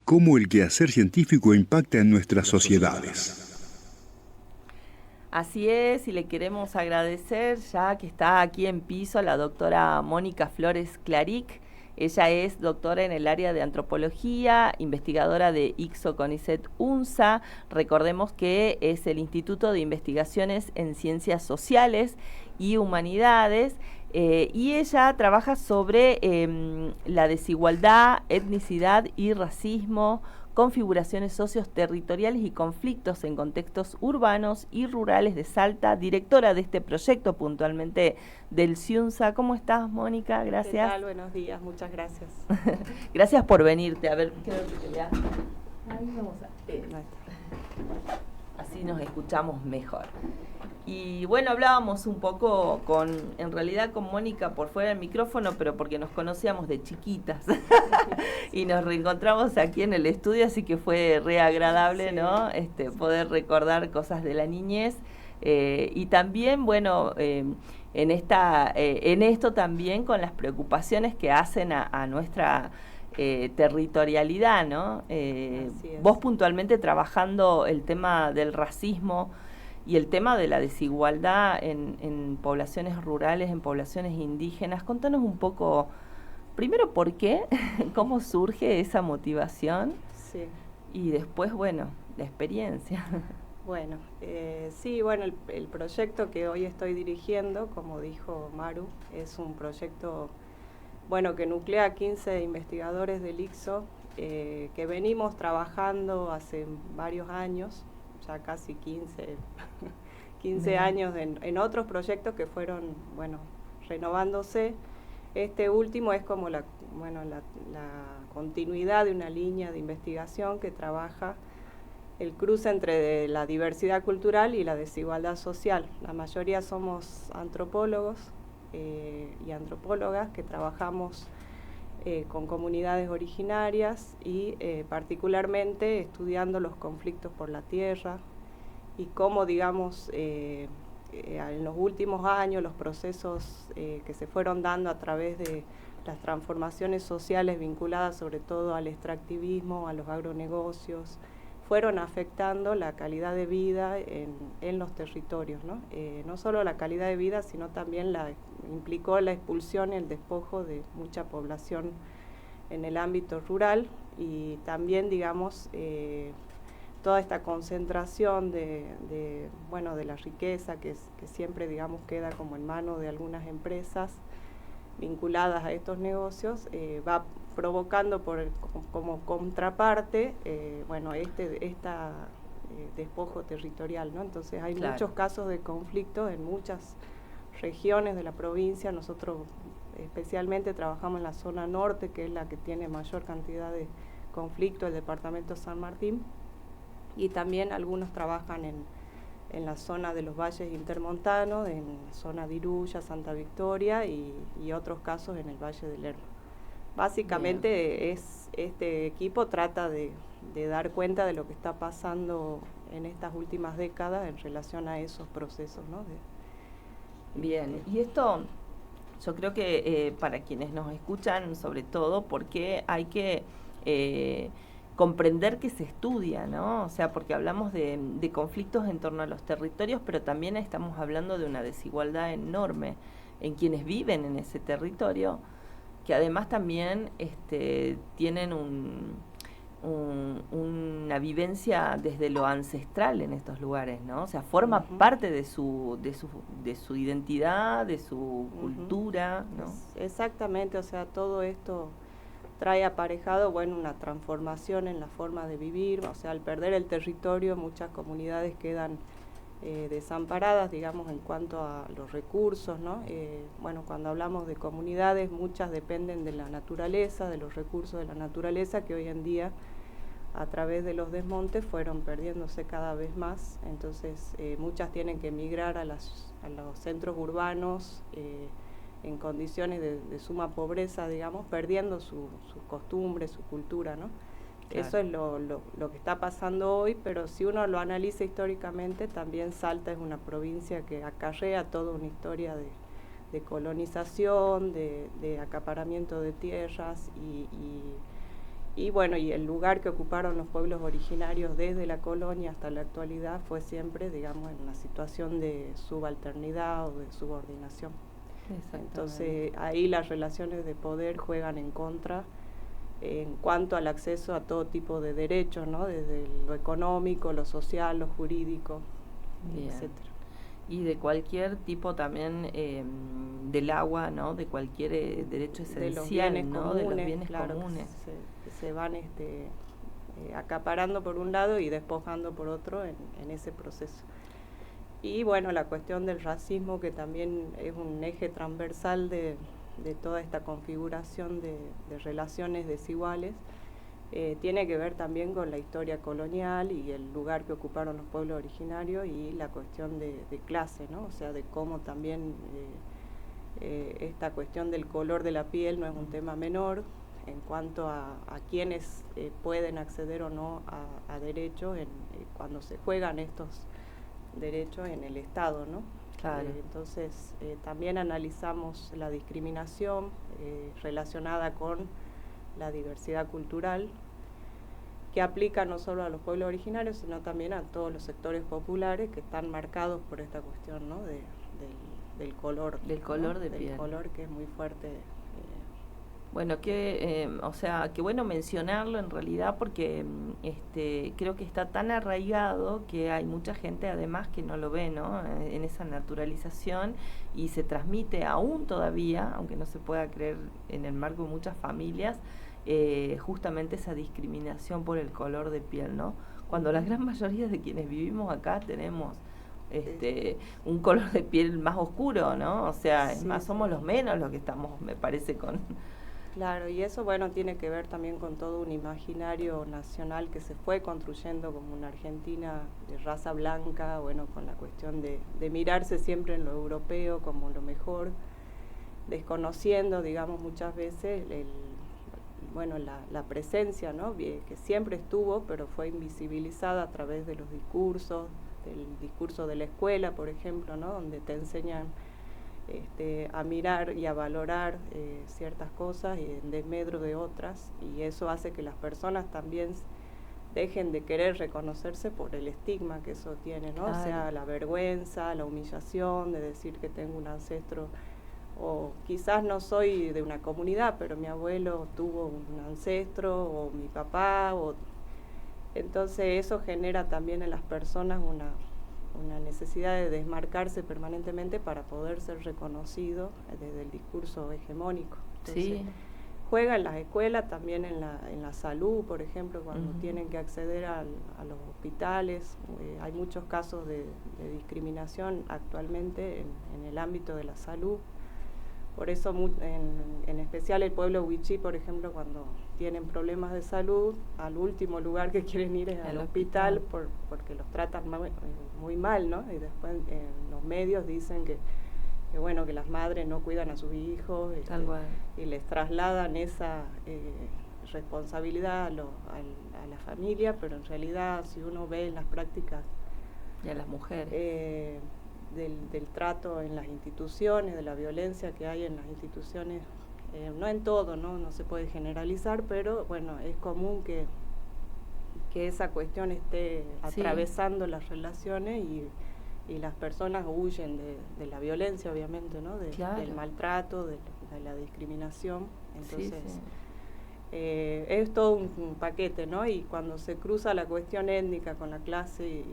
cómo el quehacer científico impacta en nuestras sociedades. Así es, y le queremos agradecer ya que está aquí en piso a la doctora Mónica Flores Claric. Ella es doctora en el área de antropología, investigadora de ICSO-CONICET-UNSA. Recordemos que es el Instituto de Investigaciones en Ciencias Sociales y Humanidades. Y ella trabaja sobre la desigualdad, etnicidad y racismo, configuraciones socioterritoriales y conflictos en contextos urbanos y rurales de Salta, directora de este proyecto puntualmente del CIUNSA. ¿Cómo estás, Mónica? Gracias. ¿Qué tal? Buenos días, muchas gracias. Gracias por venirte. A ver, creo que te vea. Ahí vamos a... Así nos escuchamos mejor. Y bueno, hablábamos un poco en realidad con Mónica por fuera del micrófono, pero porque nos conocíamos de chiquitas y nos reencontramos aquí en el estudio, así que fue re agradable, sí, ¿no? Poder recordar cosas de la niñez y también, bueno, en esto también con las preocupaciones que hacen a nuestra territorialidad, ¿no? Vos puntualmente trabajando el tema del racismo y el tema de la desigualdad en poblaciones rurales, en poblaciones indígenas. Contanos un poco, primero, ¿por qué? ¿Cómo surge esa motivación? Sí. Y después, bueno, la experiencia. Bueno, sí, bueno, el proyecto que hoy estoy dirigiendo, como dijo Maru, es un proyecto, bueno, que nuclea a 15 investigadores del ICSO, que venimos trabajando hace varios años, ya casi 15 años en otros proyectos que fueron, bueno, renovándose. Este último es como la continuidad de una línea de investigación que trabaja el cruce entre la diversidad cultural y la desigualdad social. La mayoría somos antropólogos y antropólogas que trabajamos con comunidades originarias y particularmente estudiando los conflictos por la tierra y cómo, digamos, en los últimos años los procesos que se fueron dando a través de las transformaciones sociales vinculadas sobre todo al extractivismo, a los agronegocios, fueron afectando la calidad de vida en los territorios, ¿no? No solo la calidad de vida, sino también implicó la expulsión y el despojo de mucha población en el ámbito rural y también, digamos, toda esta concentración de la riqueza que siempre, digamos, queda como en manos de algunas empresas vinculadas a estos negocios, va provocando como contraparte, despojo territorial, ¿no? Entonces hay muchos casos de conflicto en muchas regiones de la provincia. Nosotros especialmente trabajamos en la zona norte, que es la que tiene mayor cantidad de conflicto, el departamento de San Martín, y también algunos trabajan en la zona de los valles intermontanos, en la zona de Iruya, Santa Victoria y otros casos en el Valle del Lerma. Básicamente este equipo trata de dar cuenta de lo que está pasando en estas últimas décadas en relación a esos procesos, ¿no? Bien, y esto yo creo que para quienes nos escuchan, sobre todo, porque hay que comprender que se estudia, ¿no? O sea, porque hablamos de conflictos en torno a los territorios, pero también estamos hablando de una desigualdad enorme en quienes viven en ese territorio, que además también tienen una vivencia desde lo ancestral en estos lugares, ¿no? O sea, forma parte de su identidad, de su cultura, ¿no? Exactamente, o sea, todo esto trae aparejado, bueno, una transformación en la forma de vivir. O sea, al perder el territorio, muchas comunidades quedan desamparadas, digamos, en cuanto a los recursos, ¿no? Bueno, cuando hablamos de comunidades, muchas dependen de la naturaleza, de los recursos de la naturaleza, que hoy en día, a través de los desmontes, fueron perdiéndose cada vez más. Entonces, muchas tienen que emigrar a los centros urbanos, en condiciones de suma pobreza, digamos, perdiendo sus costumbres, su cultura, ¿no? Claro. Eso es lo que está pasando hoy, pero si uno lo analiza históricamente, también Salta es una provincia que acarrea toda una historia de colonización, de acaparamiento de tierras Y bueno, y el lugar que ocuparon los pueblos originarios desde la colonia hasta la actualidad fue siempre, digamos, en una situación de subalternidad o de subordinación. Entonces ahí las relaciones de poder juegan en contra en cuanto al acceso a todo tipo de derechos, ¿no? Desde lo económico, lo social, lo jurídico, etcétera. Y de cualquier tipo también del agua, ¿no? De cualquier derecho esencial, de los bienes ¿no? comunes, de los bienes claro, comunes. Que se van acaparando por un lado y despojando por otro en ese proceso. Y bueno, la cuestión del racismo, que también es un eje transversal de toda esta configuración de relaciones desiguales, tiene que ver también con la historia colonial y el lugar que ocuparon los pueblos originarios y la cuestión de clase, ¿no? O sea, de cómo también esta cuestión del color de la piel no es un tema menor en cuanto a quienes pueden acceder o no a derechos cuando se juegan estos derechos en el Estado, ¿no? Claro. Entonces, también analizamos la discriminación relacionada con la diversidad cultural, que aplica no solo a los pueblos originarios, sino también a todos los sectores populares que están marcados por esta cuestión, ¿no? del color. Del color, ¿no? De piel. Del color, que es muy fuerte. Bueno, o sea, qué bueno mencionarlo en realidad, porque creo que está tan arraigado que hay mucha gente además que no lo ve, ¿no? En esa naturalización, y se transmite aún todavía, aunque no se pueda creer en el marco de muchas familias, justamente esa discriminación por el color de piel, ¿no? Cuando la gran mayoría de quienes vivimos acá tenemos un color de piel más oscuro, ¿no? O sea, es más, somos los menos los que estamos, me parece, con... Claro, y eso, bueno, tiene que ver también con todo un imaginario nacional que se fue construyendo como una Argentina de raza blanca, bueno, con la cuestión de mirarse siempre en lo europeo como lo mejor, desconociendo, digamos, muchas veces la presencia, ¿no? Que siempre estuvo, pero fue invisibilizada a través de los discursos, del discurso de la escuela, por ejemplo, ¿no? Donde te enseñan a mirar y a valorar ciertas cosas y en desmedro de otras, y eso hace que las personas también dejen de querer reconocerse por el estigma que eso tiene, ¿no? Claro. O sea, la vergüenza, la humillación de decir que tengo un ancestro, o quizás no soy de una comunidad, pero mi abuelo tuvo un ancestro, o mi papá, entonces eso genera también en las personas una necesidad de desmarcarse permanentemente para poder ser reconocido desde el discurso hegemónico. Entonces, sí. Juega en las escuelas, también en la salud, por ejemplo, cuando tienen que acceder a los hospitales. Hay muchos casos de discriminación actualmente en el ámbito de la salud. Por eso, en especial el pueblo Wichí, por ejemplo, cuando tienen problemas de salud, al último lugar que quieren ir es al hospital porque los tratan muy mal, ¿no? Y después en los medios dicen que las madres no cuidan a sus hijos y les trasladan esa responsabilidad a la familia, pero en realidad, si uno ve en las prácticas y a las mujeres del trato en las instituciones, de la violencia que hay en las instituciones, no en todo, no se puede generalizar, pero bueno, es común que esa cuestión esté atravesando las relaciones y las personas huyen de la violencia, obviamente, ¿no? Del maltrato, de la discriminación. Entonces, es todo un paquete, ¿no? Y cuando se cruza la cuestión étnica con la clase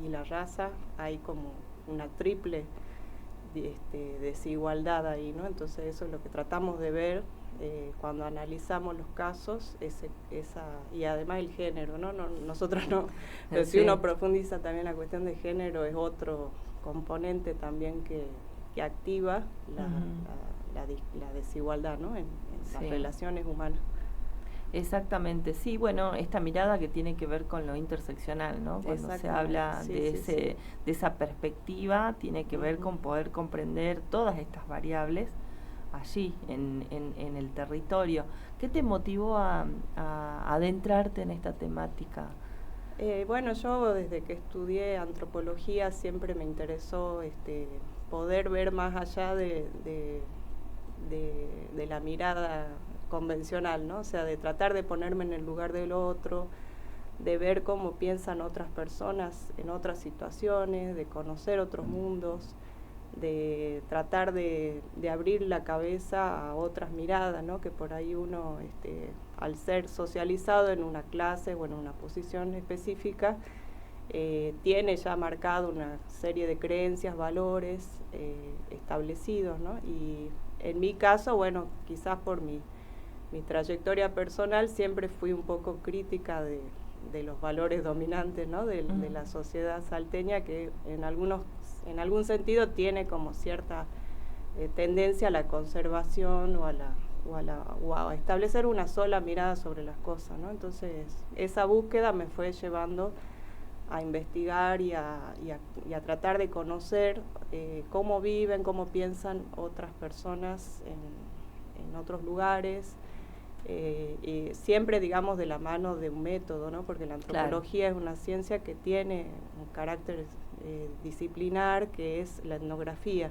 y la raza, hay como una triple desigualdad ahí, ¿no? Entonces eso es lo que tratamos de ver cuando analizamos los casos, y además el género, ¿no? Nosotros no, pero si uno profundiza también la cuestión de género, es otro componente también que activa la desigualdad, ¿no? en las relaciones humanas. Exactamente, sí, bueno, esta mirada que tiene que ver con lo interseccional, ¿no? Cuando se habla de esa perspectiva, tiene que ver con poder comprender todas estas variables allí, en el territorio. ¿Qué te motivó a adentrarte en esta temática? Bueno, yo desde que estudié antropología siempre me interesó poder ver más allá de la mirada convencional, ¿no? O sea, de tratar de ponerme en el lugar del otro, de ver cómo piensan otras personas en otras situaciones, de conocer otros mundos, de tratar de abrir la cabeza a otras miradas, ¿no? Que por ahí uno, al ser socializado en una clase o en una posición específica, tiene ya marcado una serie de creencias, valores establecidos, ¿no? Y en mi caso, bueno, quizás por mi trayectoria personal siempre fui un poco crítica de los valores dominantes, ¿no? de la sociedad salteña, que en algún sentido tiene como cierta tendencia a la conservación o a establecer una sola mirada sobre las cosas, ¿no? Entonces esa búsqueda me fue llevando a investigar y a tratar de conocer cómo viven, cómo piensan otras personas en otros lugares, y siempre, digamos, de la mano de un método, ¿no? Porque la antropología es una ciencia que tiene un carácter disciplinar, que es la etnografía.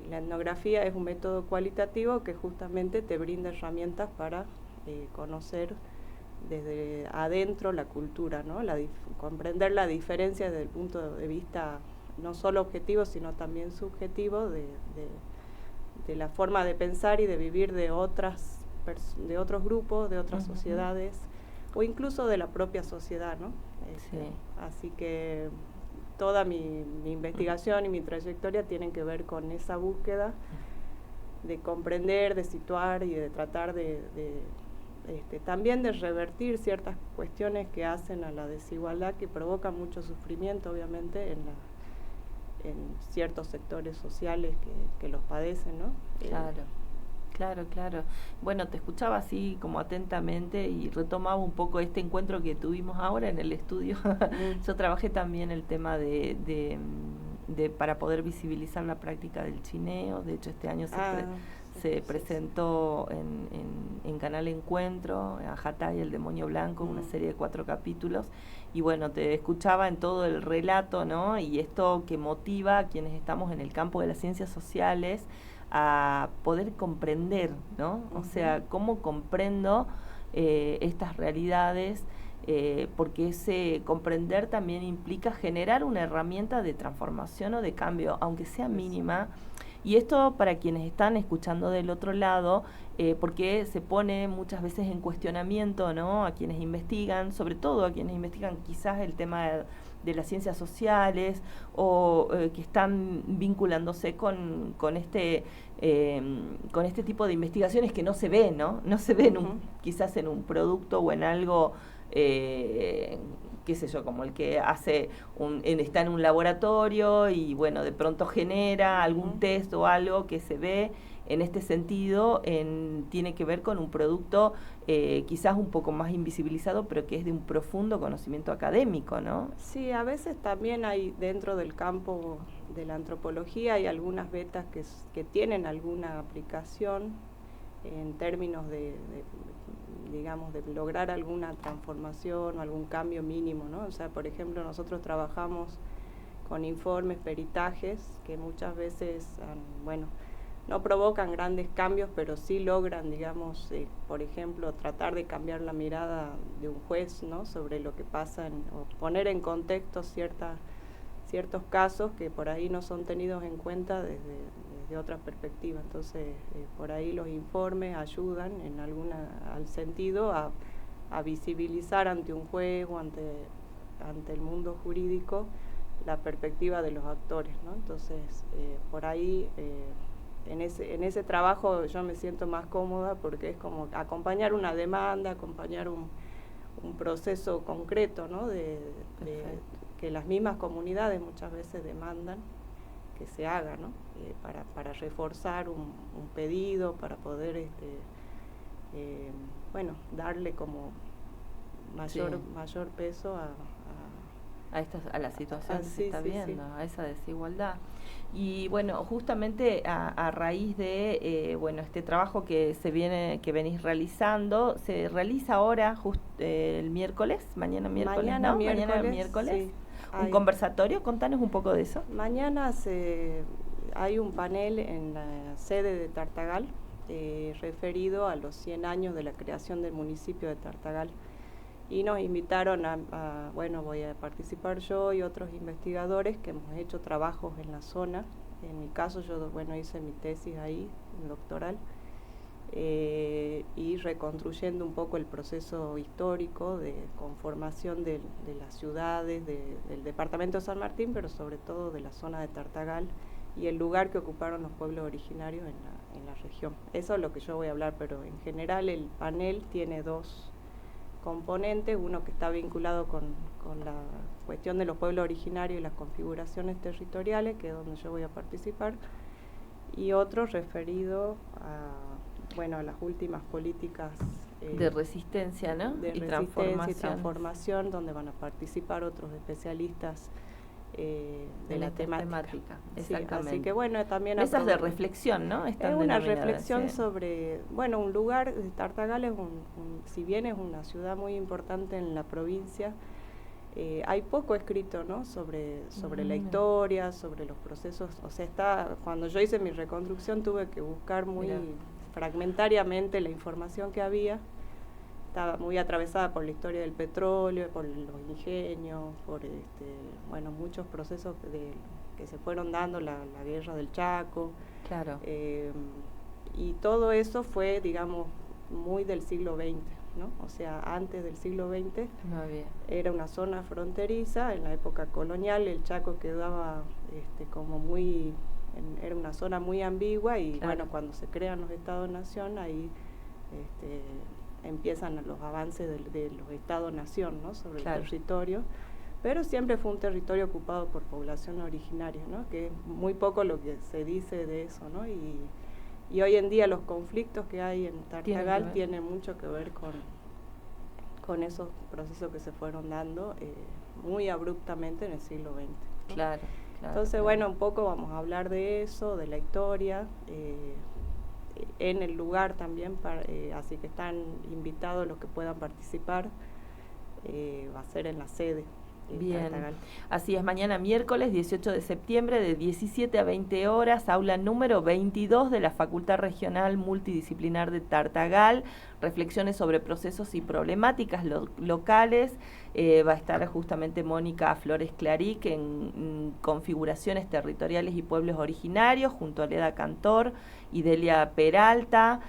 Y la etnografía es un método cualitativo que justamente te brinda herramientas para conocer desde adentro la cultura, ¿no? Comprender la diferencia desde el punto de vista no solo objetivo, sino también subjetivo de la forma de pensar y de vivir de otros grupos, de otras sociedades, o incluso de la propia sociedad, ¿no? Así que toda mi investigación y mi trayectoria tienen que ver con esa búsqueda de comprender, de situar y de tratar también de revertir ciertas cuestiones que hacen a la desigualdad, que provocan mucho sufrimiento, obviamente, en ciertos sectores sociales que los padecen, ¿no? Claro. Bueno, te escuchaba así como atentamente y retomaba un poco este encuentro que tuvimos ahora en el estudio. Yo trabajé también el tema de para poder visibilizar la práctica del chineo. De hecho, este año se presentó en Canal Encuentro, Ajatay, el demonio blanco, una serie de 4 capítulos. Y bueno, te escuchaba en todo el relato, ¿no? Y esto que motiva a quienes estamos en el campo de las ciencias sociales a poder comprender, ¿no? O sea, cómo comprendo estas realidades, porque ese comprender también implica generar una herramienta de transformación o de cambio, aunque sea mínima. Y esto para quienes están escuchando del otro lado, porque se pone muchas veces en cuestionamiento, ¿no? A quienes investigan, sobre todo a quienes investigan quizás el tema de las ciencias sociales o que están vinculándose con este tipo de investigaciones que no se ve, ¿no? No se ve quizás en un producto o en algo, qué sé yo, como el que hace está en un laboratorio y bueno, de pronto genera algún test o algo que se ve. En este sentido, tiene que ver con un producto quizás un poco más invisibilizado, pero que es de un profundo conocimiento académico, ¿no? Sí, a veces también hay dentro del campo de la antropología hay algunas vetas que tienen alguna aplicación en términos digamos, de lograr alguna transformación o algún cambio mínimo, ¿no? O sea, por ejemplo, nosotros trabajamos con informes, peritajes, que muchas veces, no provocan grandes cambios, pero sí logran, digamos, por ejemplo, tratar de cambiar la mirada de un juez, ¿no? Sobre lo que pasa, o poner en contexto ciertos casos que por ahí no son tenidos en cuenta desde otra perspectiva. Entonces, por ahí los informes ayudan al sentido a visibilizar ante un juez o ante el mundo jurídico la perspectiva de los actores, ¿no? Entonces, por ahí... En ese trabajo yo me siento más cómoda porque es como acompañar una demanda, acompañar un proceso concreto, ¿no? Que las mismas comunidades muchas veces demandan que se haga, ¿no? Para reforzar un pedido, para poder darle como mayor peso a la situación que se está viendo, a esa desigualdad. Y bueno, justamente a raíz de este trabajo que venís realizando, se realiza ahora el miércoles, mañana miércoles, sí, un conversatorio. Contanos un poco de eso. Mañana hay un panel en la sede de Tartagal, referido a los 100 años de la creación del municipio de Tartagal. Y nos invitaron bueno, voy a participar yo y otros investigadores que hemos hecho trabajos en la zona. En mi caso, yo, bueno, hice mi tesis ahí, doctoral, y reconstruyendo un poco el proceso histórico de conformación de las ciudades, del departamento de San Martín, pero sobre todo de la zona de Tartagal y el lugar que ocuparon los pueblos originarios en la región. Eso es lo que yo voy a hablar, pero en general el panel tiene dos componentes, uno que está vinculado con la cuestión de los pueblos originarios y las configuraciones territoriales, que es donde yo voy a participar, y otro referido a las últimas políticas de resistencia, ¿no? De resistencia y transformación, donde van a participar otros especialistas de la temática. Exactamente. Sí, así que bueno, también mesas de reflexión, ¿no? Es una reflexión sobre, bueno, un lugar, Tartagal es si bien es una ciudad muy importante en la provincia, hay poco escrito, ¿no? sobre la historia, sobre los procesos, o sea, cuando yo hice mi reconstrucción tuve que buscar muy fragmentariamente la información que había. Estaba muy atravesada por la historia del petróleo, por los ingenios, por muchos procesos que se fueron dando, la guerra del Chaco. Claro. Y todo eso fue, digamos, muy del siglo XX, ¿no? O sea, antes del siglo XX era una zona fronteriza. En la época colonial el Chaco quedaba como era una zona muy ambigua y bueno, cuando se crean los Estados-Nación, ahí empiezan los avances de los Estados-Nación, ¿no? Sobre el territorio, pero siempre fue un territorio ocupado por población originaria, ¿no? Que es muy poco lo que se dice de eso, ¿no? Y hoy en día los conflictos que hay en Tartagal tienen mucho que ver con esos procesos que se fueron dando muy abruptamente en el siglo XX, ¿no? Claro. Entonces, bueno, un poco vamos a hablar de eso, de la historia, en el lugar también, así que están invitados los que puedan participar, va a ser en la sede. Bien, así es, mañana miércoles 18 de septiembre de 17 a 20 horas, aula número 22 de la Facultad Regional Multidisciplinar de Tartagal, reflexiones sobre procesos y problemáticas locales. Va a estar justamente Mónica Flores Claric en configuraciones territoriales y pueblos originarios, junto a Leda Cantor y Delia Peralta,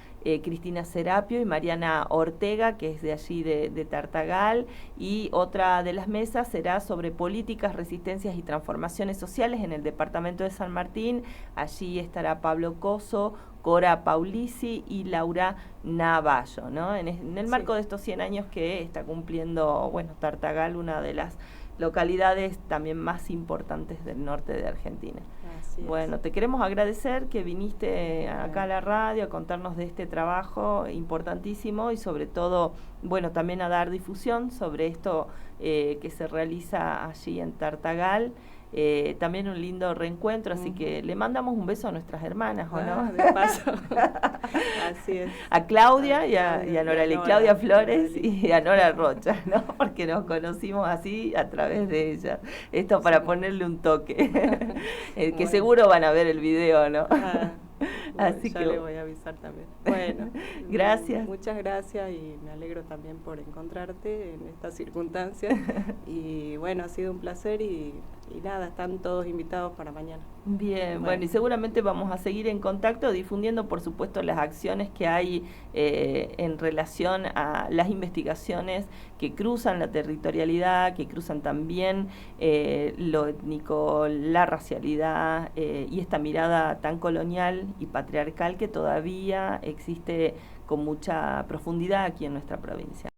Cristina Serapio y Mariana Ortega, que es de allí de Tartagal, y otra de las mesas será sobre políticas, resistencias y transformaciones sociales en el departamento de San Martín. Allí estará Pablo Coso, Cora Paulisi y Laura Navallo, ¿no? En el marco de estos 100 años que está cumpliendo, bueno, Tartagal, una de las localidades también más importantes del norte de Argentina. Bueno, te queremos agradecer que viniste acá a la radio a contarnos de este trabajo importantísimo y sobre todo, bueno, también a dar difusión sobre esto que se realiza allí en Tartagal. También un lindo reencuentro, así que le mandamos un beso a nuestras hermanas, ¿o no? De paso. Así es. A Claudia y a Norali, Claudia Flores y a Nora Rocha, ¿no? Porque nos conocimos así a través de ella. Esto para ponerle un toque. Que seguro van a ver el video, ¿no? Así que le voy a avisar también. Bueno, gracias. Muchas gracias y me alegro también por encontrarte en estas circunstancias. Y bueno, ha sido un placer y nada, están todos invitados para mañana. Bien, bueno, y seguramente vamos a seguir en contacto difundiendo, por supuesto, las acciones que hay en relación a las investigaciones que cruzan la territorialidad, que cruzan también lo étnico, la racialidad y esta mirada tan colonial y patriarcal que todavía existe con mucha profundidad aquí en nuestra provincia.